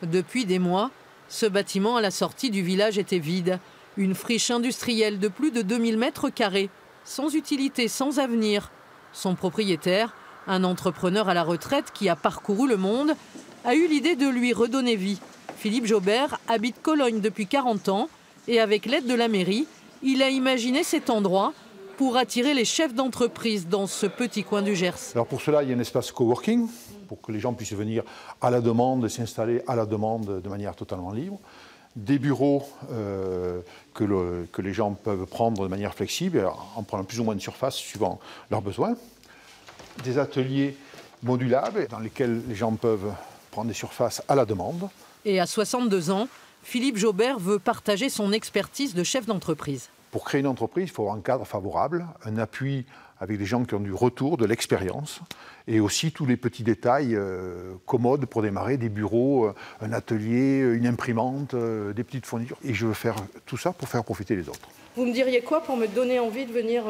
Depuis des mois, ce bâtiment à la sortie du village était vide. Une friche industrielle de plus de 2000 mètres carrés, sans utilité, sans avenir. Son propriétaire, un entrepreneur à la retraite qui a parcouru le monde, a eu l'idée de lui redonner vie. Philippe Jaubert habite Cologne depuis 40 ans et avec l'aide de la mairie, il a imaginé cet endroit pour attirer les chefs d'entreprise dans ce petit coin du Gers. Alors pour cela, il y a un espace coworking pour que les gens puissent venir à la demande, s'installer à la demande de manière totalement libre. Des bureaux que les gens peuvent prendre de manière flexible, en prenant plus ou moins de surface suivant leurs besoins. Des ateliers modulables dans lesquels les gens peuvent prendre des surfaces à la demande. Et à 62 ans, Philippe Jaubert veut partager son expertise de chef d'entreprise. Pour créer une entreprise, il faut avoir un cadre favorable, un appui avec des gens qui ont du retour, de l'expérience, et aussi tous les petits détails commodes pour démarrer, des bureaux, un atelier, une imprimante, des petites fournitures. Et je veux faire tout ça pour faire profiter les autres. Vous me diriez quoi pour me donner envie de venir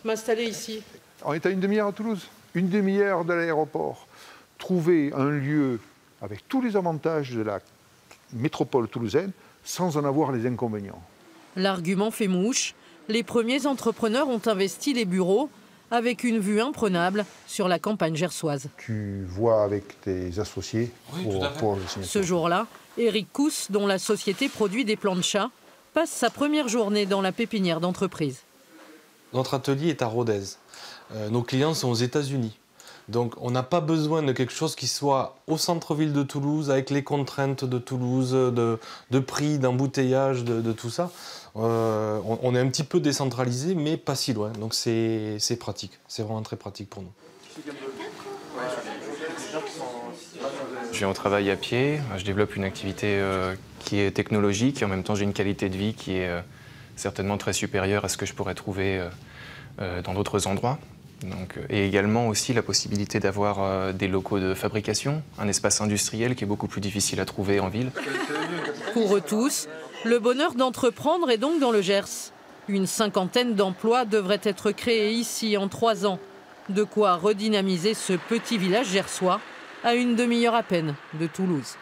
m'installer ici? On est à une demi-heure à Toulouse, une demi-heure de l'aéroport. Trouver un lieu avec tous les avantages de la métropole toulousaine sans en avoir les inconvénients. L'argument fait mouche. Les premiers entrepreneurs ont investi les bureaux avec une vue imprenable sur la campagne gersoise. Tu vois avec tes associés pour le signature. Ce jour-là, Éric Cousse, dont la société produit des plans de chat, passe sa première journée dans la pépinière d'entreprise. Notre atelier est à Rodez. Nos clients sont aux États-Unis. Donc on n'a pas besoin de quelque chose qui soit au centre-ville de Toulouse, avec les contraintes de Toulouse, de prix, d'embouteillage, de tout ça. On est un petit peu décentralisé, mais pas si loin. Donc c'est pratique, c'est vraiment très pratique pour nous. Je viens au travail à pied, je développe une activité qui est technologique et en même temps j'ai une qualité de vie qui est certainement très supérieure à ce que je pourrais trouver dans d'autres endroits. Donc, et également aussi la possibilité d'avoir des locaux de fabrication, un espace industriel qui est beaucoup plus difficile à trouver en ville. Pour eux tous, le bonheur d'entreprendre est donc dans le Gers. Une cinquantaine d'emplois devraient être créés ici en 3 ans. De quoi redynamiser ce petit village gersois à une demi-heure à peine de Toulouse.